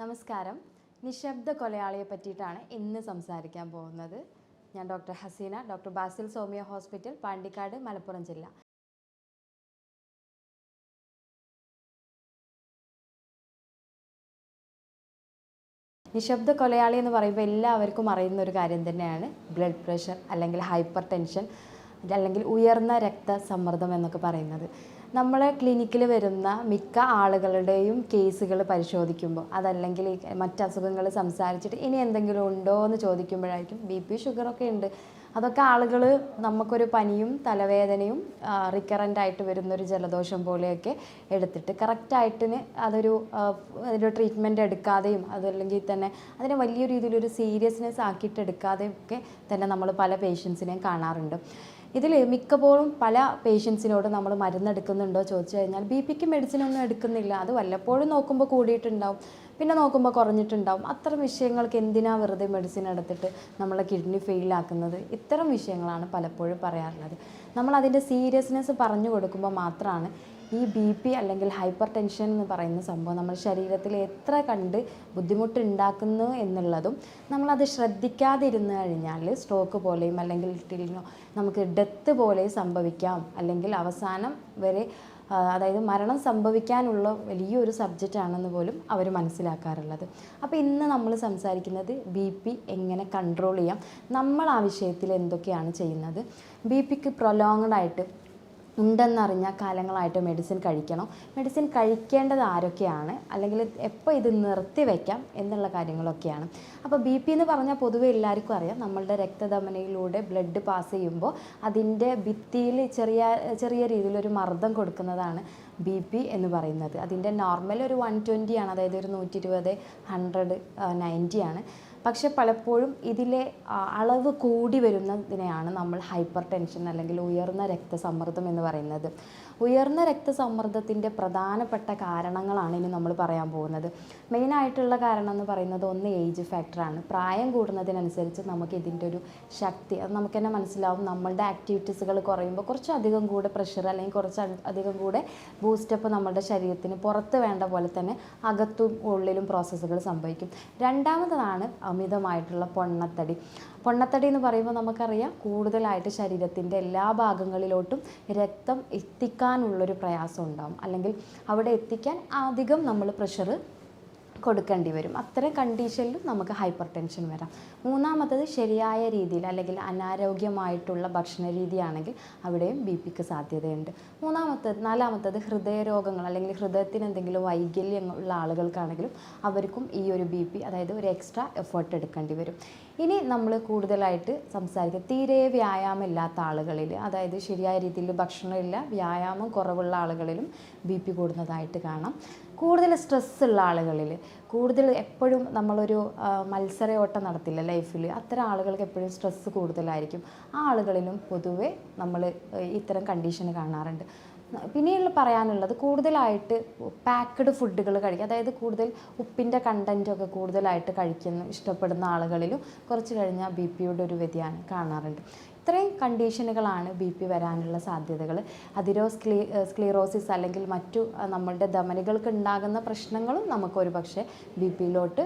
നമസ്കാരം. നിശബ്ദ കൊലയാളിയെ പറ്റിയിട്ടാണ് ഇന്ന് സംസാരിക്കാൻ പോകുന്നത്. ഞാൻ doctor Hasina, doctor Basil സോമിയ hospital, Pandikkad, Malappuram ജില്ല. നിശബ്ദ കൊലയാളി എന്ന് പറയുമ്പോൾ എല്ലാവർക്കും അറിയുന്ന ഒരു കാര്യം തന്നെയാണ് ബ്ലഡ് പ്രഷർ അല്ലെങ്കിൽ ഹൈപ്പർ ടെൻഷൻ അല്ലെങ്കിൽ ഉയർന്ന രക്തസമ്മർദ്ദം എന്നൊക്കെ പറയുന്നത്. നമ്മളെ ക്ലിനിക്കിൽ വരുന്ന മിക്ക ആളുകളുടെയും കേസുകൾ പരിശോധിക്കുമ്പോൾ അതല്ലെങ്കിൽ മറ്റ് അസുഖങ്ങൾ സംസാരിച്ചിട്ട് ഇനി എന്തെങ്കിലും ഉണ്ടോ എന്ന് ചോദിക്കുമ്പോഴായിരിക്കും BP ഷുഗറൊക്കെ ഉണ്ട്. അതൊക്കെ ആളുകൾ നമുക്കൊരു പനിയും തലവേദനയും റിക്കറൻ്റായിട്ട് വരുന്നൊരു ജലദോഷം പോലെയൊക്കെ എടുത്തിട്ട് കറക്റ്റായിട്ടിന് അതൊരു ട്രീറ്റ്മെൻറ്റ് എടുക്കാതെയും അതല്ലെങ്കിൽ തന്നെ അതിനെ വലിയ രീതിയിലൊരു സീരിയസ്നെസ് ആക്കിയിട്ട് എടുക്കാതെയും ഒക്കെ തന്നെ നമ്മൾ പല പേഷ്യൻസിനെയും കാണാറുണ്ട്. ഇതിൽ മിക്കപ്പോഴും പല പേഷ്യൻസിനോട് നമ്മൾ മരുന്നെടുക്കുന്നുണ്ടോ ചോദിച്ചു കഴിഞ്ഞാൽ BPക്ക് മെഡിസിനൊന്നും എടുക്കുന്നില്ല, അത് വല്ലപ്പോഴും നോക്കുമ്പോൾ കൂടിയിട്ടുണ്ടാവും, പിന്നെ നോക്കുമ്പോൾ കുറഞ്ഞിട്ടുണ്ടാവും. അത്തരം വിഷയങ്ങൾക്ക് എന്തിനാണ് വെറുതെ മെഡിസിൻ എടുത്തിട്ട് നമ്മളെ കിഡ്നി ഫെയിലാക്കുന്നത്? ഇത്തരം വിഷയങ്ങളാണ് പലപ്പോഴും പറയാറുള്ളത്. നമ്മൾ അതിൻ്റെ സീരിയസ്നെസ് പറഞ്ഞു കൊടുക്കുമ്പോൾ മാത്രമാണ് ഈ BP അല്ലെങ്കിൽ ഹൈപ്പർ ടെൻഷൻ എന്ന് പറയുന്ന സംഭവം നമ്മുടെ ശരീരത്തിൽ എത്ര കണ്ട് ബുദ്ധിമുട്ടുണ്ടാക്കുന്നു എന്നുള്ളതും നമ്മളത് ശ്രദ്ധിക്കാതിരുന്നു കഴിഞ്ഞാൽ സ്ട്രോക്ക് പോലെയും അല്ലെങ്കിൽ നമുക്ക് ഡെത്ത് പോലെ സംഭവിക്കാം, അല്ലെങ്കിൽ അവസാനം വരെ അതായത് മരണം സംഭവിക്കാനുള്ള വലിയൊരു സബ്ജക്റ്റാണെന്ന് പോലും അവർ മനസ്സിലാക്കാറുള്ളത്. അപ്പോൾ ഇന്ന് നമ്മൾ സംസാരിക്കുന്നത് BP എങ്ങനെ കൺട്രോൾ ചെയ്യാം, നമ്മൾ ആ വിഷയത്തിൽ എന്തൊക്കെയാണ് ചെയ്യുന്നത്, BPക്ക് പ്രൊലോങ്ഡായിട്ട് ഉണ്ടെന്നറിഞ്ഞ കാലങ്ങളായിട്ട് മെഡിസിൻ കഴിക്കണം, മെഡിസിൻ കഴിക്കേണ്ടത് ആരൊക്കെയാണ്, അല്ലെങ്കിൽ എപ്പോൾ ഇത് നിർത്തി വയ്ക്കാം എന്നുള്ള കാര്യങ്ങളൊക്കെയാണ്. അപ്പോൾ BP എന്ന് പറഞ്ഞാൽ പൊതുവെ എല്ലാവർക്കും അറിയാം, നമ്മളുടെ രക്തധമനിയിലൂടെ ബ്ലഡ് പാസ് ചെയ്യുമ്പോൾ അതിൻ്റെ ഭിത്തിയിൽ ചെറിയ രീതിയിലൊരു മർദ്ദം കൊടുക്കുന്നതാണ് BP എന്ന് പറയുന്നത്. അതിൻ്റെ നോർമൽ ഒരു 120 ആണ്, അതായത് ഒരു 120, 100, 90 ആണ്. പക്ഷെ പലപ്പോഴും ഇതിലെ അളവ് കൂടി വരുന്നതിനെയാണ് നമ്മൾ ഹൈപ്പർ ടെൻഷൻ അല്ലെങ്കിൽ ഉയർന്ന രക്തസമ്മർദ്ദം എന്ന് പറയുന്നത്. ഉയർന്ന രക്തസമ്മർദ്ദത്തിൻ്റെ പ്രധാനപ്പെട്ട കാരണങ്ങളാണ് ഇനി നമ്മൾ പറയാൻ പോകുന്നത്. മെയിനായിട്ടുള്ള കാരണം എന്ന് പറയുന്നത് ഒന്ന് ഏജ് ഫാക്ടറാണ്. പ്രായം കൂടുന്നതിനനുസരിച്ച് നമുക്ക് ഇതിൻ്റെ ഒരു ശക്തി അത് നമുക്ക് തന്നെ മനസ്സിലാവും. നമ്മളുടെ ആക്ടിവിറ്റീസുകൾ കുറയുമ്പോൾ കുറച്ചധികം കൂടെ പ്രഷർ അല്ലെങ്കിൽ കുറച്ചധികം കൂടെ ബൂസ്റ്റപ്പ് നമ്മുടെ ശരീരത്തിന് പുറത്ത് വേണ്ട പോലെ തന്നെ അകത്തും ഉള്ളിലും പ്രോസസ്സുകൾ സംഭവിക്കും. രണ്ടാമതാണ് അമിതമായിട്ടുള്ള പൊണ്ണത്തടി എന്ന് പറയുമ്പോൾ നമുക്കറിയാം കൂടുതലായിട്ട് ശരീരത്തിൻ്റെ എല്ലാ ഭാഗങ്ങളിലോട്ടും രക്തം എത്തിക്കാനുള്ളൊരു പ്രയാസം ഉണ്ടാകും, അല്ലെങ്കിൽ അവിടെ എത്തിക്കാൻ അധികം നമ്മൾ പ്രഷർ കൊടുക്കേണ്ടി വരും. അത്തരം കണ്ടീഷനിലും നമുക്ക് ഹൈപ്പർ ടെൻഷൻ വരാം. മൂന്നാമത്തത് ശരിയായ രീതിയിൽ അല്ലെങ്കിൽ അനാരോഗ്യമായിട്ടുള്ള ഭക്ഷണ രീതിയാണെങ്കിൽ അവിടെയും BPക്ക് സാധ്യതയുണ്ട്. നാലാമത്തത് ഹൃദയരോഗങ്ങൾ അല്ലെങ്കിൽ ഹൃദയത്തിന് എന്തെങ്കിലും വൈകല്യമുള്ള ആളുകൾക്കാണെങ്കിലും അവർക്കും ഈ ഒരു BP അതായത് ഒരു എക്സ്ട്രാ എഫേർട്ട് എടുക്കേണ്ടി വരും. ഇനി നമ്മൾ കൂടുതലായിട്ട് സംസാരിക്കുക തീരെ വ്യായാമം ഇല്ലാത്ത ആളുകളിൽ, അതായത് ശരിയായ രീതിയിൽ ഭക്ഷണമില്ല, വ്യായാമം കുറവുള്ള ആളുകളിലും BP കൂടുന്നതായിട്ട് കാണാം. കൂടുതൽ സ്ട്രെസ്സുള്ള ആളുകളിൽ, കൂടുതൽ എപ്പോഴും നമ്മളൊരു മത്സരയോട്ടം നടത്തില്ല ലൈഫിൽ, അത്തരം ആളുകൾക്ക് എപ്പോഴും സ്ട്രെസ്സ് കൂടുതലായിരിക്കും. ആ ആളുകളിലും പൊതുവെ നമ്മൾ ഇത്തരം കണ്ടീഷൻ കാണാറുണ്ട്. പിന്നെയുള്ള പറയാനുള്ളത് കൂടുതലായിട്ട് പാക്ക്ഡ് ഫുഡുകൾ കഴിക്കുക, അതായത് കൂടുതൽ ഉപ്പിൻ്റെ കണ്ടൻറ്റൊക്കെ കൂടുതലായിട്ട് ഇഷ്ടപ്പെടുന്ന ആളുകളിലും കുറച്ച് കഴിഞ്ഞാൽ BPയുടെ ഒരു വ്യതിയാനം കാണാറുണ്ട്. ഇത്രയും കണ്ടീഷനുകളാണ് BP വരാനുള്ള സാധ്യതകൾ. സ്ക്ലീറോസിസ് അല്ലെങ്കിൽ മറ്റു നമ്മളുടെ ധമനികൾക്ക് ഉണ്ടാകുന്ന പ്രശ്നങ്ങളും നമുക്കൊരു പക്ഷേ BPയിലോട്ട്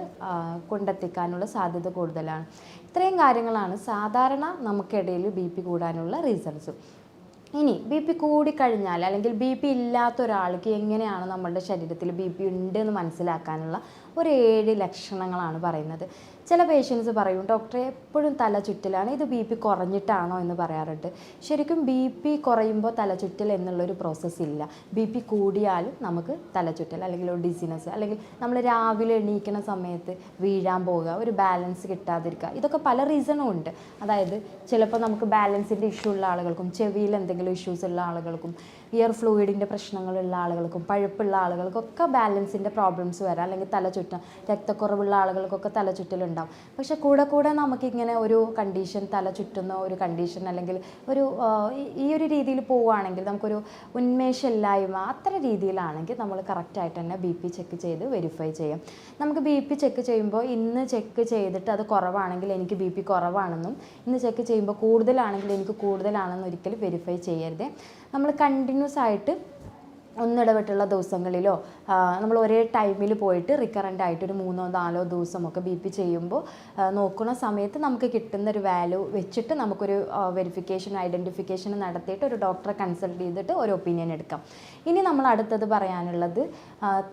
കൊണ്ടെത്തിക്കാനുള്ള സാധ്യത കൂടുതലാണ്. ഇത്രയും കാര്യങ്ങളാണ് സാധാരണ നമുക്കിടയിൽ BP കൂടാനുള്ള റീസൺസ്. ഇനി BP കൂടിക്കഴിഞ്ഞാൽ അല്ലെങ്കിൽ BP ഇല്ലാത്ത ഒരാൾക്ക് എങ്ങനെയാണ് നമ്മളുടെ ശരീരത്തിൽ BP ഉണ്ട് എന്ന് മനസ്സിലാക്കാനുള്ള ഒരു 7 ലക്ഷണങ്ങളാണ് പറയുന്നത്. ചില പേഷ്യൻസ് പറയും, ഡോക്ടറെ എപ്പോഴും തല ചുറ്റലാണ്, ഇത് BP കുറഞ്ഞിട്ടാണോ എന്ന് പറയാറുണ്ട്. ശരിക്കും BP കുറയുമ്പോൾ തല ചുറ്റൽ എന്നുള്ളൊരു പ്രോസസ്സ് ഇല്ല. BP കൂടിയാലും നമുക്ക് തല ചുറ്റൽ അല്ലെങ്കിൽ ഒരു ഡിസിനസ്, അല്ലെങ്കിൽ നമ്മൾ രാവിലെ എണീക്കുന്ന സമയത്ത് വീഴാൻ പോവുക, ഒരു ബാലൻസ് കിട്ടാതിരിക്കുക, ഇതൊക്കെ പല റീസണും ഉണ്ട്. അതായത് ചിലപ്പോൾ നമുക്ക് ബാലൻസിൻ്റെ ഇഷ്യൂ ഉള്ള ആളുകൾക്കും, ചെവിയിൽ എന്തെങ്കിലും ഇഷ്യൂസ് ഉള്ള ആളുകൾക്കും, ഇയർ ഫ്ലൂയിഡിൻ്റെ പ്രശ്നങ്ങളുള്ള ആളുകൾക്കും, പഴുപ്പുള്ള ആളുകൾക്കൊക്കെ ബാലൻസിൻ്റെ പ്രോബ്ലംസ് വരാം, അല്ലെങ്കിൽ തലചുറ്റം, രക്തക്കുറവുള്ള ആളുകൾക്കൊക്കെ തലചുറ്റലുണ്ടാവും. പക്ഷെ കൂടെ നമുക്കിങ്ങനെ ഒരു കണ്ടീഷൻ, തല ചുറ്റുന്ന ഒരു കണ്ടീഷൻ അല്ലെങ്കിൽ ഈ ഒരു രീതിയിൽ പോവുകയാണെങ്കിൽ നമുക്കൊരു ഉന്മേഷമില്ലായ്മ അത്തരം രീതിയിലാണെങ്കിൽ നമ്മൾ കറക്റ്റായിട്ട് തന്നെ BP ചെക്ക് ചെയ്ത് വെരിഫൈ ചെയ്യാം. നമുക്ക് BP ചെക്ക് ചെയ്യുമ്പോൾ ഇന്ന് ചെക്ക് ചെയ്തിട്ട് അത് കുറവാണെങ്കിൽ എനിക്ക് BP കുറവാണെന്നും, ഇന്ന് ചെക്ക് ചെയ്യുമ്പോൾ കൂടുതലാണെങ്കിൽ എനിക്ക് കൂടുതലാണെന്നും ഒരിക്കലും വെരിഫൈ ചെയ്യരുത്. നമ്മൾ കണ്ടിന്യൂസ് ആയിട്ട് ഒന്നിടവിട്ടുള്ള ദിവസങ്ങളിലോ നമ്മൾ ഒരേ ടൈമിൽ പോയിട്ട് റിക്കറൻ്റ് ആയിട്ട് ഒരു 3-4 ദിവസമൊക്കെ BP ചെയ്യുമ്പോൾ നോക്കുന്ന സമയത്ത് നമുക്ക് കിട്ടുന്ന ഒരു വാല്യൂ വെച്ചിട്ട് നമുക്കൊരു വെരിഫിക്കേഷൻ ഐഡൻറ്റിഫിക്കേഷൻ നടത്തിയിട്ട് ഒരു ഡോക്ടറെ കൺസൾട്ട് ചെയ്തിട്ട് ഒരു ഒപ്പീനിയൻ എടുക്കാം. ഇനി നമ്മൾ അടുത്തത് പറയാനുള്ളത്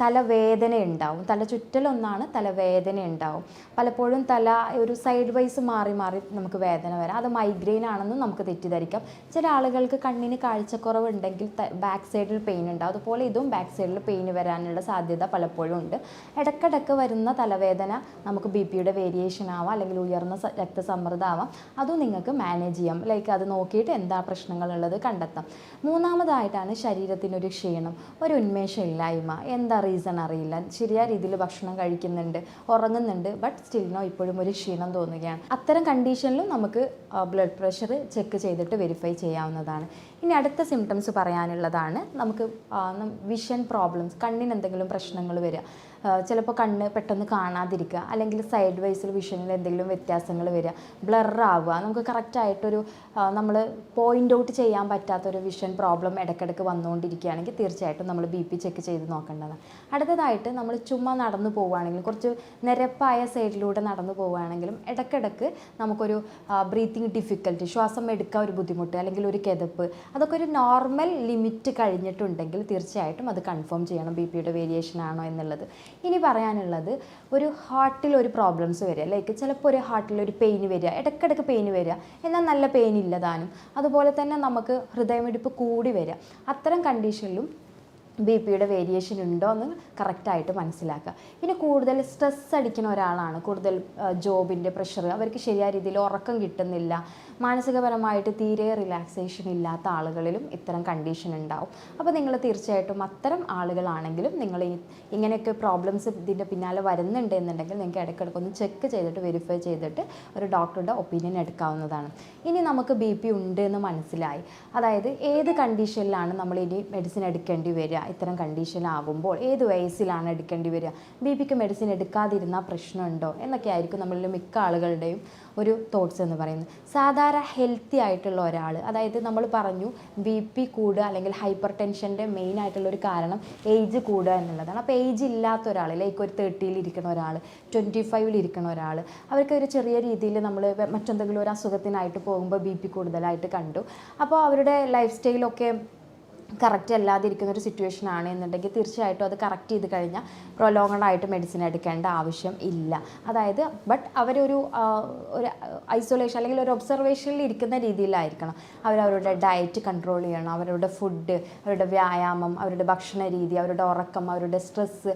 തലവേദന ഉണ്ടാവും. തല ചുറ്റലൊന്നാണ്, തലവേദന ഉണ്ടാവും. പലപ്പോഴും തല ഒരു സൈഡ് വൈസ് മാറി മാറി നമുക്ക് വേദന വരാം. അത് മൈഗ്രെയിൻ ആണെന്ന് നമുക്ക് തെറ്റിദ്ധരിക്കാം. ചില ആളുകൾക്ക് കണ്ണിന് കാഴ്ചക്കുറവ് ഉണ്ടെങ്കിൽ ബാക്ക് സൈഡിൽ പെയിൻ ഉണ്ടാവും. അതുപോലെ ഇതും ബാക്ക് സൈഡിൽ പെയിൻ വരാനുള്ള സാധ്യത പലപ്പോഴും ഉണ്ട്. ഇടയ്ക്കിടയ്ക്ക് വരുന്ന തലവേദന നമുക്ക് BP-യുടെ വേരിയേഷൻ ആവാം, അല്ലെങ്കിൽ ഉയർന്ന രക്തസമ്മർദ്ദം ആവാം. അതും നിങ്ങൾക്ക് മാനേജ് ചെയ്യാം. അത് നോക്കിയിട്ട് എന്താ പ്രശ്നങ്ങളുള്ളത് കണ്ടെത്താം. മൂന്നാമതായിട്ടാണ് ശരീരത്തിനൊരു ക്ഷീണം, ഒരു ഉന്മേഷമില്ലായ്മ. എന്താ റീസൺ അറിയില്ല. ശരിയായ രീതിയിൽ ഭക്ഷണം കഴിക്കുന്നുണ്ട്, ഉറങ്ങുന്നുണ്ട്, ബട്ട് സ്റ്റിൽ ഇപ്പോഴും ഒരു ക്ഷീണം തോന്നുകയാണ്. അത്തരം കണ്ടീഷനിലും നമുക്ക് ബ്ലഡ് പ്രഷർ ചെക്ക് ചെയ്തിട്ട് വെരിഫൈ ചെയ്യാവുന്നതാണ്. ഇനി അടുത്ത സിംറ്റംസ് പറയാനുള്ളതാണ് നമുക്ക് വിഷൻ പ്രോബ്ലംസ്. കണ്ണിന് എന്തെങ്കിലും പ്രശ്നങ്ങൾ വരിക, ചിലപ്പോൾ കണ്ണ് പെട്ടെന്ന് കാണാതിരിക്കുക, അല്ലെങ്കിൽ സൈഡ് വൈസിൽ വിഷനിൽ എന്തെങ്കിലും വ്യത്യാസങ്ങൾ വരിക, ബ്ലറാവുക, നമുക്ക് കറക്റ്റായിട്ടൊരു നമ്മൾ പോയിൻ്റ് ഔട്ട് ചെയ്യാൻ പറ്റാത്തൊരു വിഷൻ പ്രോബ്ലം ഇടയ്ക്കിടയ്ക്ക് വന്നുകൊണ്ടിരിക്കുകയാണെങ്കിൽ തീർച്ചയായിട്ടും നമ്മൾ BP ചെക്ക് ചെയ്ത് നോക്കേണ്ടതാണ്. അടുത്തതായിട്ട് നമ്മൾ ചുമ്മാ നടന്നു പോവുകയാണെങ്കിലും, കുറച്ച് നിരപ്പായ സൈഡിലൂടെ നടന്നു പോവുകയാണെങ്കിലും ഇടയ്ക്കിടയ്ക്ക് നമുക്കൊരു ബ്രീത്തിങ് ഡിഫിക്കൽറ്റി, ശ്വാസം എടുക്കാൻ ഒരു ബുദ്ധിമുട്ട്, അല്ലെങ്കിൽ ഒരു കിതപ്പ്, അതൊക്കെ ഒരു നോർമൽ ലിമിറ്റ് കഴിഞ്ഞിട്ടുണ്ടെങ്കിൽ തീർച്ചയായിട്ടും അത് കൺഫേം ചെയ്യണം BP-യുടെ വേരിയേഷൻ ആണോ എന്നുള്ളത്. ഇനി പറയാനുള്ളത് ഒരു ഹാർട്ടിൽ ഒരു പ്രോബ്ലംസ് വരിക, ലൈക്ക് ചിലപ്പോൾ ഒരു ഹാർട്ടിൽ ഒരു പെയിൻ വരിക, ഇടയ്ക്കിടയ്ക്ക് പെയിൻ വരിക, എന്നാൽ നല്ല പെയിൻ ഇല്ലതാനും. അതുപോലെ തന്നെ നമുക്ക് ഹൃദയമിടിപ്പ് കൂടി വരിക. അത്തരം കണ്ടീഷനിലും BP-യുടെ വേരിയേഷൻ ഉണ്ടോ എന്ന് കറക്റ്റായിട്ട് മനസ്സിലാക്കുക. പിന്നെ കൂടുതൽ സ്ട്രെസ് അടിക്കുന്ന ഒരാളാണ്, കൂടുതൽ ജോബിൻ്റെ പ്രഷർ, അവർക്ക് ശരിയായ രീതിയിൽ ഉറക്കം കിട്ടുന്നില്ല, മാനസികപരമായിട്ട് തീരെ റിലാക്സേഷൻ ഇല്ലാത്ത ആളുകളിലും ഇത്തരം കണ്ടീഷൻ ഉണ്ടാവും. അപ്പോൾ നിങ്ങൾ തീർച്ചയായിട്ടും അത്തരം ആളുകളാണെങ്കിലും നിങ്ങൾ ഇങ്ങനെയൊക്കെ പ്രോബ്ലംസ് ഇതിൻ്റെ പിന്നാലെ വരുന്നുണ്ട് എന്നുണ്ടെങ്കിൽ നിങ്ങൾക്ക് ഇടയ്ക്കിടയ്ക്ക് ഒന്ന് ചെക്ക് ചെയ്തിട്ട് വെരിഫൈ ചെയ്തിട്ട് ഒരു ഡോക്ടറുടെ ഒപ്പീനിയൻ എടുക്കാവുന്നതാണ്. ഇനി നമുക്ക് BP ഉണ്ട് എന്ന് മനസ്സിലായി. അതായത് ഏത് കണ്ടീഷനിലാണ് നമ്മൾ ഇനി മെഡിസിൻ എടുക്കേണ്ടി വരിക, ഇത്തരം കണ്ടീഷനാകുമ്പോൾ ഏത് വയസ്സിലാണ് എടുക്കേണ്ടി വരിക, BP-ക്ക് മെഡിസിൻ എടുക്കാതിരുന്നാൽ പ്രശ്നമുണ്ടോ എന്നൊക്കെ ആയിരിക്കും നമ്മളിൽ മിക്ക ആളുകളുടെയും ഒരു തോട്ട്സ് എന്ന് പറയുന്നത്. സാധാരണ ഹെൽത്തി ആയിട്ടുള്ള ഒരാൾ, അതായത് നമ്മൾ പറഞ്ഞു BP കൂടുക അല്ലെങ്കിൽ ഹൈപ്പർ ടെൻഷൻ്റെ മെയിൻ ആയിട്ടുള്ളൊരു കാരണം ഏജ് കൂടുക എന്നുള്ളതാണ്. അപ്പോൾ ഏജ് ഇല്ലാത്ത ഒരാൾ, ലൈക്ക് ഒരു 30-ൽ ഇരിക്കുന്ന ഒരാൾ, 25-ൽ ഇരിക്കുന്ന ഒരാൾ, അവർക്ക് ഒരു ചെറിയ രീതിയിൽ നമ്മൾ മറ്റെന്തെങ്കിലും ഒരു അസുഖത്തിനായിട്ട് പോകുമ്പോൾ BP കൂടുതലായിട്ട് കണ്ടു. അപ്പോൾ അവരുടെ ലൈഫ് സ്റ്റൈലൊക്കെ കറക്റ്റ് അല്ലാതിരിക്കുന്ന ഒരു സിറ്റുവേഷൻ ആണ് എന്നുണ്ടെങ്കിൽ തീർച്ചയായിട്ടും അത് കറക്റ്റ് ചെയ്ത് കഴിഞ്ഞാൽ പ്രൊലോങ്ഡ് ആയിട്ട് മെഡിസിൻ എടുക്കേണ്ട ആവശ്യം ഇല്ല. അതായത് ബട്ട് അവരൊരു ഒരു ഐസൊലേഷൻ അല്ലെങ്കിൽ ഒരു ഒബ്സർവേഷനിൽ ഇരിക്കുന്ന രീതിയിലായിരിക്കണം. അവരവരുടെ ഡയറ്റ് കൺട്രോൾ ചെയ്യണം, അവരുടെ ഫുഡ്, അവരുടെ വ്യായാമം, അവരുടെ ഭക്ഷണ രീതി, അവരുടെ ഉറക്കം, അവരുടെ സ്ട്രെസ്സ്,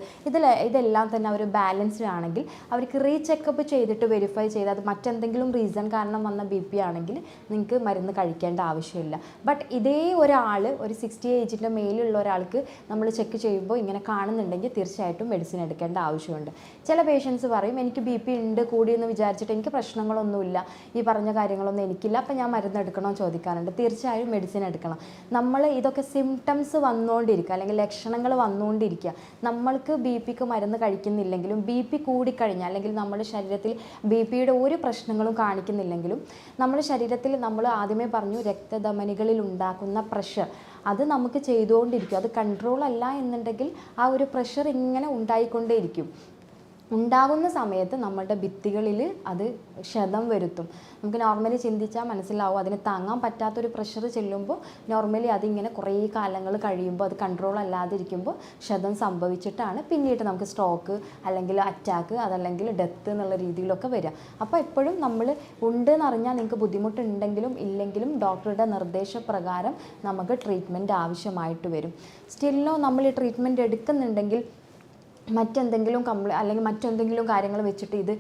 ഇതെല്ലാം തന്നെ അവർ ബാലൻസ്ഡ് ആണെങ്കിൽ അവർക്ക് റീചെക്കപ്പ് ചെയ്തിട്ട് വെരിഫൈ ചെയ്ത് അത് മറ്റെന്തെങ്കിലും റീസൺ കാരണം വന്ന BP ആണെങ്കിൽ നിങ്ങൾക്ക് മരുന്ന് കഴിക്കേണ്ട ആവശ്യമില്ല. ബട്ട് ഇതേ ഒരാൾ ഒരു 60 ഏജിൻ്റെ മേലുള്ള ഒരാൾക്ക് നമ്മൾ ചെക്ക് ചെയ്യുമ്പോൾ ഇങ്ങനെ കാണുന്നുണ്ടെങ്കിൽ തീർച്ചയായിട്ടും മെഡിസിൻ എടുക്കേണ്ട ആവശ്യമുണ്ട്. ചില പേഷ്യൻസ് പറയും എനിക്ക് BP ഉണ്ട് കൂടിയെന്ന് വിചാരിച്ചിട്ട് എനിക്ക് പ്രശ്നങ്ങളൊന്നുമില്ല, ഈ പറഞ്ഞ കാര്യങ്ങളൊന്നും എനിക്കില്ല, അപ്പം ഞാൻ മരുന്ന് എടുക്കണമെന്ന് ചോദിക്കാറുണ്ട്. തീർച്ചയായും മെഡിസിൻ എടുക്കണം. നമ്മൾ ഇതൊക്കെ സിംറ്റംസ് വന്നുകൊണ്ടിരിക്കുക അല്ലെങ്കിൽ ലക്ഷണങ്ങൾ വന്നുകൊണ്ടിരിക്കുക. നമ്മൾക്ക് BP-ക്ക് മരുന്ന് കഴിക്കുന്നില്ലെങ്കിലും BP കൂടിക്കഴിഞ്ഞാൽ അല്ലെങ്കിൽ നമ്മുടെ ശരീരത്തിൽ BP-യുടെ ഒരു പ്രശ്നങ്ങളും കാണിക്കുന്നില്ലെങ്കിലും നമ്മുടെ ശരീരത്തിൽ നമ്മൾ ആദ്യമേ പറഞ്ഞു രക്തധമനികളിൽ ഉണ്ടാക്കുന്ന പ്രഷർ അത് നമുക്ക് ചെയ്തുകൊണ്ടിരിക്കും. അത് കൺട്രോൾ അല്ല എന്നുണ്ടെങ്കിൽ ആ ഒരു പ്രഷർ ഇങ്ങനെ ഉണ്ടായിക്കൊണ്ടേയിരിക്കും. ഉണ്ടാകുന്ന സമയത്ത് നമ്മളുടെ ഭിത്തികളിൽ അത് ക്ഷതം വരുത്തും. നമുക്ക് നോർമലി ചിന്തിച്ചാൽ മനസ്സിലാവും, അതിന് താങ്ങാൻ പറ്റാത്തൊരു പ്രഷർ ചെല്ലുമ്പോൾ നോർമലി അതിങ്ങനെ കുറേ കാലങ്ങൾ കഴിയുമ്പോൾ അത് കൺട്രോൾ അല്ലാതിരിക്കുമ്പോൾ ക്ഷതം സംഭവിച്ചിട്ടാണ് പിന്നീട് നമുക്ക് സ്ട്രോക്ക് അല്ലെങ്കിൽ അറ്റാക്ക് അതല്ലെങ്കിൽ ഡെത്ത് എന്നുള്ള രീതിയിലൊക്കെ വരിക. അപ്പോൾ എപ്പോഴും നമ്മൾ ഉണ്ടെന്നറിഞ്ഞാൽ നിങ്ങൾക്ക് ബുദ്ധിമുട്ടുണ്ടെങ്കിലും ഇല്ലെങ്കിലും ഡോക്ടറുടെ നിർദ്ദേശപ്രകാരം നമുക്ക് ട്രീറ്റ്മെൻറ്റ് ആവശ്യമായിട്ട് വരും. സ്റ്റില്ലോ നമ്മൾ ഈ ട്രീറ്റ്മെൻറ്റ് എടുക്കുന്നുണ്ടെങ്കിൽ മറ്റെന്തെങ്കിലും അല്ലെങ്കിൽ മറ്റെന്തെങ്കിലും കാര്യങ്ങൾ വെച്ചിട്ട് ഇത്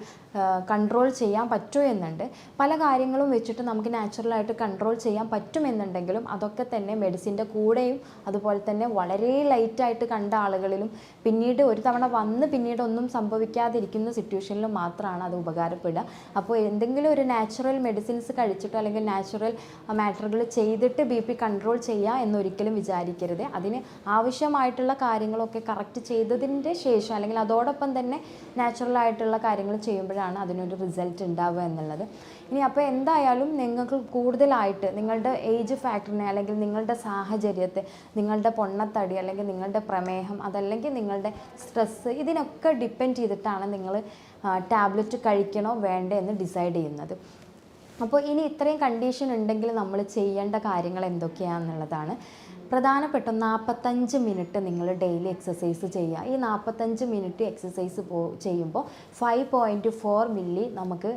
കൺട്രോൾ ചെയ്യാൻ പറ്റുമോ എന്നുണ്ട്. പല കാര്യങ്ങളും വെച്ചിട്ട് നമുക്ക് നാച്ചുറലായിട്ട് കൺട്രോൾ ചെയ്യാൻ പറ്റുമെന്നുണ്ടെങ്കിലും അതൊക്കെ തന്നെ മെഡിസിൻ്റെ കൂടെയും അതുപോലെ തന്നെ വളരെ ലൈറ്റായിട്ട് കണ്ട ആളുകളിലും പിന്നീട് ഒരു തവണ വന്ന് പിന്നീട് ഒന്നും സംഭവിക്കാതിരിക്കുന്ന സിറ്റുവേഷനിലും മാത്രമാണ് അത് ഉപകാരപ്പെടുക. അപ്പോൾ എന്തെങ്കിലും ഒരു നാച്ചുറൽ മെഡിസിൻസ് കഴിച്ചിട്ടോ അല്ലെങ്കിൽ നാച്ചുറൽ മാറ്ററുകൾ ചെയ്തിട്ട് BP കൺട്രോൾ ചെയ്യുക എന്നൊരിക്കലും വിചാരിക്കരുത്. അതിന് ആവശ്യമായിട്ടുള്ള കാര്യങ്ങളൊക്കെ കറക്റ്റ് ചെയ്തതിൻ്റെ ശേഷം ശേഷം അല്ലെങ്കിൽ അതോടൊപ്പം തന്നെ നാച്ചുറലായിട്ടുള്ള കാര്യങ്ങൾ ചെയ്യുമ്പോഴാണ് അതിനൊരു റിസൾട്ട് ഉണ്ടാവുക എന്നുള്ളത്. ഇനി അപ്പോൾ എന്തായാലും നിങ്ങൾക്ക് കൂടുതലായിട്ട് നിങ്ങളുടെ ഏജ് ഫാക്ടറിനെ അല്ലെങ്കിൽ നിങ്ങളുടെ സാഹചര്യത്തെ, നിങ്ങളുടെ പൊണ്ണത്തടി അല്ലെങ്കിൽ നിങ്ങളുടെ പ്രമേഹം, അതല്ലെങ്കിൽ നിങ്ങളുടെ സ്ട്രെസ്സ്, ഇതിനൊക്കെ ഡിപ്പെൻഡ് ചെയ്തിട്ടാണ് നിങ്ങൾ ടാബ്ലറ്റ് കഴിക്കണോ വേണ്ടേ എന്ന് ഡിസൈഡ് ചെയ്യുന്നത്. അപ്പോൾ ഇനി ഇത്രയും കണ്ടീഷൻ ഉണ്ടെങ്കിൽ നമ്മൾ ചെയ്യേണ്ട കാര്യങ്ങൾ എന്തൊക്കെയാണെന്നുള്ളതാണ്. പ്രധാനപ്പെട്ട 45 മിനിറ്റ് നിങ്ങൾ ഡെയിലി എക്സസൈസ് ചെയ്യുക. ഈ 45 മിനിറ്റ് എക്സസൈസ് ചെയ്യുമ്പോൾ 5.4 മില്ലി നമുക്ക്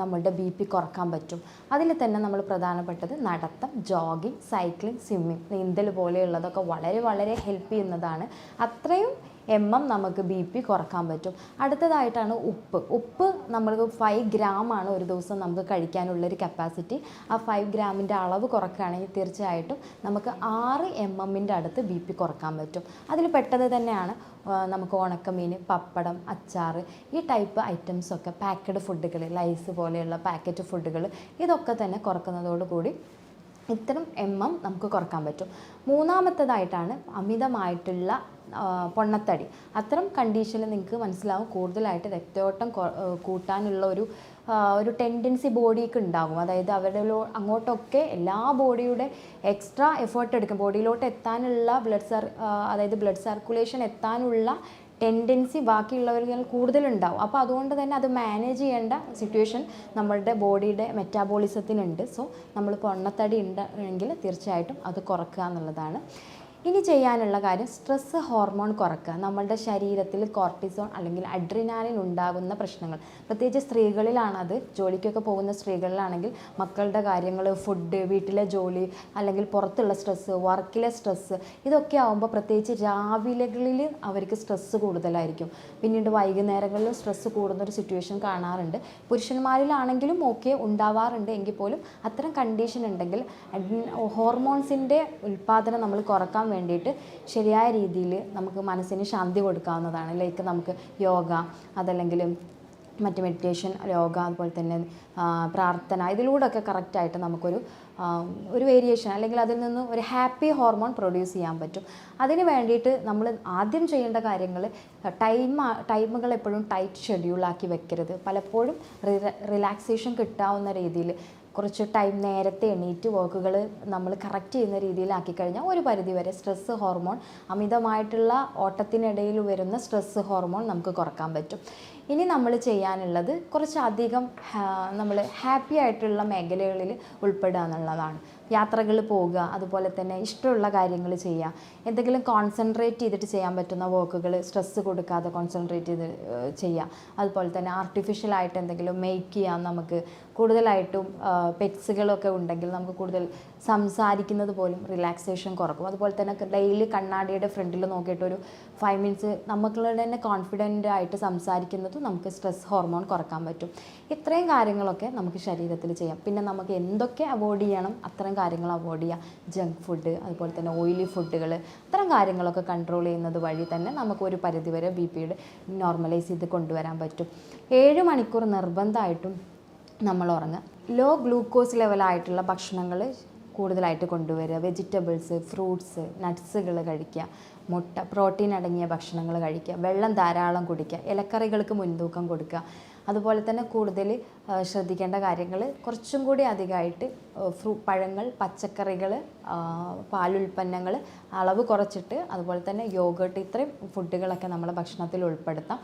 നമ്മളുടെ BP കുറക്കാൻ പറ്റും. അതിൽ തന്നെ നമ്മൾ പ്രധാനപ്പെട്ടത് നടത്തം, ജോഗിങ്, സൈക്ലിംഗ്, സ്വിമ്മിങ്, നീന്തൽ പോലെയുള്ളതൊക്കെ വളരെ വളരെ ഹെൽപ്പ് ചെയ്യുന്നതാണ്. അത്രയും നമുക്ക് BP കുറക്കാൻ പറ്റും. അടുത്തതായിട്ടാണ് ഉപ്പ് നമ്മൾക്ക് 5 ഗ്രാമാണ് ഒരു ദിവസം നമുക്ക് കഴിക്കാനുള്ളൊരു കപ്പാസിറ്റി. ആ 5 ഗ്രാമിൻ്റെ അളവ് കുറക്കുകയാണെങ്കിൽ തീർച്ചയായിട്ടും നമുക്ക് 6 mmൻ്റെ അടുത്ത് BP കുറക്കാൻ പറ്റും. അതിൽ പെട്ടത് തന്നെയാണ് നമുക്ക് ഉണക്കമീൻ, പപ്പടം, അച്ചാർ, ഈ ടൈപ്പ് ഐറ്റംസൊക്കെ, പാക്കഡ് ഫുഡുകൾ, ലൈസ് പോലെയുള്ള പാക്കറ്റ് ഫുഡുകൾ, ഇതൊക്കെ തന്നെ കുറക്കുന്നതോടുകൂടി ഇത്തരം നമുക്ക് കുറക്കാൻ പറ്റും. മൂന്നാമത്തേതായിട്ടാണ് അമിതമായിട്ടുള്ള പൊണ്ണത്തടി. അത്തരം കണ്ടീഷനിൽ നിങ്ങൾക്ക് മനസ്സിലാവും കൂടുതലായിട്ട് രക്തയോട്ടം കൂട്ടാനുള്ള ഒരു ടെൻഡൻസി ബോഡിക്ക് ഉണ്ടാകും. അതായത് അവരുടെ അങ്ങോട്ടൊക്കെ എല്ലാ ബോഡിയുടെ എക്സ്ട്രാ എഫേർട്ട് എടുക്കും. ബോഡിയിലോട്ട് എത്താനുള്ള അതായത് ബ്ലഡ് സർക്കുലേഷൻ എത്താനുള്ള ടെൻഡൻസി ബാക്കിയുള്ളവരിൽ കൂടുതലുണ്ടാവും. അപ്പോൾ അതുകൊണ്ട് തന്നെ അത് മാനേജ് ചെയ്യേണ്ട സിറ്റുവേഷൻ നമ്മളുടെ ബോഡിയുടെ മെറ്റാബോളിസത്തിനുണ്ട്. സോ നമ്മൾ പൊണ്ണത്തടി ഉണ്ടെങ്കിൽ തീർച്ചയായിട്ടും അത് കുറക്കുക എന്നുള്ളതാണ്. ഇനി ചെയ്യാനുള്ള കാര്യം സ്ട്രെസ് ഹോർമോൺ കുറക്കുക. നമ്മളുടെ ശരീരത്തിൽ കോർട്ടിസോൺ അല്ലെങ്കിൽ അഡ്രിനാലിൻ ഉണ്ടാകുന്ന പ്രശ്നങ്ങൾ, പ്രത്യേകിച്ച് സ്ത്രീകളിലാണത്. ജോലിക്കൊക്കെ പോകുന്ന സ്ത്രീകളിലാണെങ്കിൽ മക്കളുടെ കാര്യങ്ങൾ, ഫുഡ്, വീട്ടിലെ ജോലി, അല്ലെങ്കിൽ പുറത്തുള്ള സ്ട്രെസ്സ്, വർക്കിലെ സ്ട്രെസ്സ്, ഇതൊക്കെ ആകുമ്പോൾ പ്രത്യേകിച്ച് രാവിലെകളിൽ അവർക്ക് സ്ട്രെസ്സ് കൂടുതലായിരിക്കും. പിന്നീട് വൈകുന്നേരങ്ങളിലും സ്ട്രെസ്സ് കൂടുന്നൊരു സിറ്റുവേഷൻ കാണാറുണ്ട്. പുരുഷന്മാരിലാണെങ്കിലും ഓക്കെ ഉണ്ടാവാറുണ്ട്. എങ്കിൽ പോലും അത്തരം കണ്ടീഷൻ ഉണ്ടെങ്കിൽ ഹോർമോൺസിൻ്റെ ഉൽപ്പാദനം നമ്മൾ കുറക്കാൻ വേണ്ടിയിട്ട് ശരിയായ രീതിയിൽ നമുക്ക് മനസ്സിന് ശാന്തി കൊടുക്കാവുന്നതാണ്. ലൈക്ക് നമുക്ക് യോഗ, അതല്ലെങ്കിൽ മറ്റ് മെഡിറ്റേഷൻ, യോഗ, അതുപോലെ തന്നെ പ്രാർത്ഥന, ഇതിലൂടെയൊക്കെ കറക്റ്റായിട്ട് നമുക്കൊരു വേരിയേഷൻ അല്ലെങ്കിൽ അതിൽ നിന്ന് ഒരു ഹാപ്പി ഹോർമോൺ പ്രൊഡ്യൂസ് ചെയ്യാൻ പറ്റും. അതിന് വേണ്ടിയിട്ട് നമ്മൾ ആദ്യം ചെയ്യേണ്ട കാര്യങ്ങൾ ടൈമുകൾ എപ്പോഴും ടൈറ്റ് ഷെഡ്യൂളാക്കി വെക്കരുത്. പലപ്പോഴും റിലാക്സേഷൻ കിട്ടാവുന്ന രീതിയിൽ കുറച്ച് ടൈം നേരത്തെ എണീറ്റ് വർക്കുകൾ നമ്മൾ കറക്റ്റ് ചെയ്യുന്ന രീതിയിലാക്കി കഴിഞ്ഞാൽ ഒരു പരിധിവരെ സ്ട്രെസ്സ് ഹോർമോൺ, അമിതമായിട്ടുള്ള ഓട്ടത്തിനിടയിൽ വരുന്ന സ്ട്രെസ്സ് ഹോർമോൺ നമുക്ക് കുറക്കാൻ പറ്റും. ഇനി നമ്മൾ ചെയ്യാനുള്ളത് കുറച്ചധികം നമ്മൾ ഹാപ്പി ആയിട്ടുള്ള മേഖലകളിൽ ഉൾപ്പെടുക എന്നുള്ളതാണ്. യാത്രകൾ പോകുക, അതുപോലെ തന്നെ ഇഷ്ടമുള്ള കാര്യങ്ങൾ ചെയ്യുക, എന്തെങ്കിലും കോൺസെൻട്രേറ്റ് ചെയ്തിട്ട് ചെയ്യാൻ പറ്റുന്ന വർക്കുകൾ സ്ട്രെസ്സ് കൊടുക്കാതെ കോൺസെൻട്രേറ്റ് ചെയ്ത് ചെയ്യുക. അതുപോലെ തന്നെ ആർട്ടിഫിഷ്യലായിട്ട് എന്തെങ്കിലും മേക്ക് ചെയ്യാം. നമുക്ക് കൂടുതലായിട്ടും പെറ്റ്സുകളൊക്കെ ഉണ്ടെങ്കിൽ നമുക്ക് കൂടുതൽ സംസാരിക്കുന്നത് പോലും റിലാക്സേഷൻ കുറക്കും. അതുപോലെ തന്നെ ഡെയിലി കണ്ണാടിയുടെ ഫ്രണ്ടിൽ നോക്കിയിട്ട് ഒരു 5 മിനിറ്റ്സ് നമുക്കുള്ള തന്നെ കോൺഫിഡൻ്റ് ആയിട്ട് സംസാരിക്കുന്നതും നമുക്ക് സ്ട്രെസ് ഹോർമോൺ കുറക്കാൻ പറ്റും. ഇത്രയും കാര്യങ്ങളൊക്കെ നമുക്ക് ശരീരത്തിൽ ചെയ്യാം. പിന്നെ നമുക്ക് എന്തൊക്കെ അവോയ്ഡ് ചെയ്യണം അത്തരം കാര്യങ്ങൾ അവോയ്ഡ് ചെയ്യുക. ജങ്ക് ഫുഡ്, അതുപോലെ തന്നെ ഓയിലി ഫുഡുകൾ, അത്തരം കാര്യങ്ങളൊക്കെ കൺട്രോൾ ചെയ്യുന്നത് വഴി തന്നെ നമുക്കൊരു പരിധിവരെ BP നോർമലൈസ് ചെയ്ത് കൊണ്ടുവരാൻ പറ്റും. 7 മണിക്കൂർ നിർബന്ധമായിട്ടും നമ്മൾ ഉറങ്ങുക. ലോ ഗ്ലൂക്കോസ് ലെവലായിട്ടുള്ള ഭക്ഷണങ്ങൾ കൂടുതലായിട്ട് കൊണ്ടുവരിക. വെജിറ്റബിൾസ്, ഫ്രൂട്ട്സ്, നട്ട്സുകൾ കഴിക്കുക. മുട്ട, പ്രോട്ടീൻ അടങ്ങിയ ഭക്ഷണങ്ങൾ കഴിക്കുക. വെള്ളം ധാരാളം കുടിക്കുക. ഇലക്കറികൾക്ക് മുൻതൂക്കം കൊടുക്കുക. അതുപോലെ തന്നെ കൂടുതൽ ശ്രദ്ധിക്കേണ്ട കാര്യങ്ങൾ കുറച്ചും കൂടി അധികമായിട്ട് പഴങ്ങൾ, പച്ചക്കറികൾ, പാലുൽപ്പന്നങ്ങൾ അളവ് കുറച്ചിട്ട്, അതുപോലെ തന്നെ യോഗട്ട്, ഇത്രയും ഫുഡുകളൊക്കെ നമ്മളെ ഭക്ഷണത്തിൽ ഉൾപ്പെടുത്താം.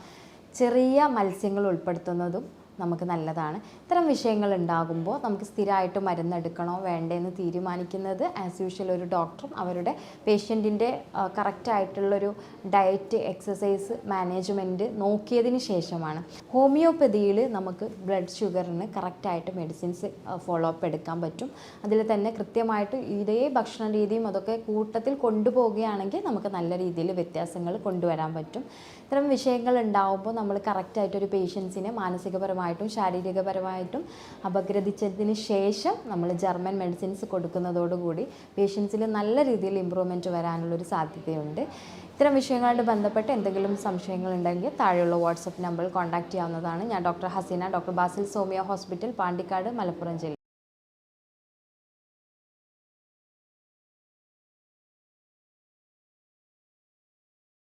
ചെറിയ മത്സ്യങ്ങൾ ഉൾപ്പെടുത്തുന്നതും നമുക്ക് നല്ലതാണ്. ഇത്തരം വിഷയങ്ങൾ ഉണ്ടാകുമ്പോൾ നമുക്ക് സ്ഥിരമായിട്ട് മരുന്നെടുക്കണോ വേണ്ടതെന്ന് തീരുമാനിക്കുന്നത് ആസ് യൂഷ്വൽ ഒരു ഡോക്ടറും അവരുടെ പേഷ്യൻറ്റിൻ്റെ കറക്റ്റായിട്ടുള്ളൊരു ഡയറ്റ്, എക്സസൈസ് മാനേജ്മെൻറ്റ് നോക്കിയതിന് ശേഷമാണ്. ഹോമിയോപ്പതിയിൽ നമുക്ക് ബ്ലഡ് ഷുഗറിന് കറക്റ്റായിട്ട് മെഡിസിൻസ് ഫോളോ അപ്പ് എടുക്കാൻ പറ്റും. അതിൽ തന്നെ കൃത്യമായിട്ട് ഇതേ ഭക്ഷണ രീതിയും അതൊക്കെ കൂട്ടത്തിൽ കൊണ്ടുപോവുകയാണെങ്കിൽ നമുക്ക് നല്ല രീതിയിൽ വ്യത്യാസങ്ങൾ കൊണ്ടുവരാൻ പറ്റും. ഇത്തരം വിഷയങ്ങൾ ഉണ്ടാകുമ്പോൾ നമ്മൾ കറക്റ്റായിട്ടൊരു പേഷ്യൻസിനെ മാനസികപരമായിട്ടും ശാരീരികപരമായിട്ടും അപഗ്രഥിച്ചതിന് ശേഷം നമ്മൾ ജർമ്മൻ മെഡിസിൻസ് കൊടുക്കുന്നതോടുകൂടി പേഷ്യൻസിൽ നല്ല രീതിയിൽ ഇമ്പ്രൂവ്മെൻറ്റ് വരാനുള്ളൊരു സാധ്യതയുണ്ട്. ഇത്തരം വിഷയങ്ങളായിട്ട് ബന്ധപ്പെട്ട് എന്തെങ്കിലും സംശയങ്ങളുണ്ടെങ്കിൽ താഴെയുള്ള വാട്സപ്പ് നമ്പറിൽ കോൺടാക്റ്റ് ചെയ്യാവുന്നതാണ്. ഞാൻ doctor Hasina, doctor Basil സോമിയ hospital, Pandikkad, Malappuram ജില്ല.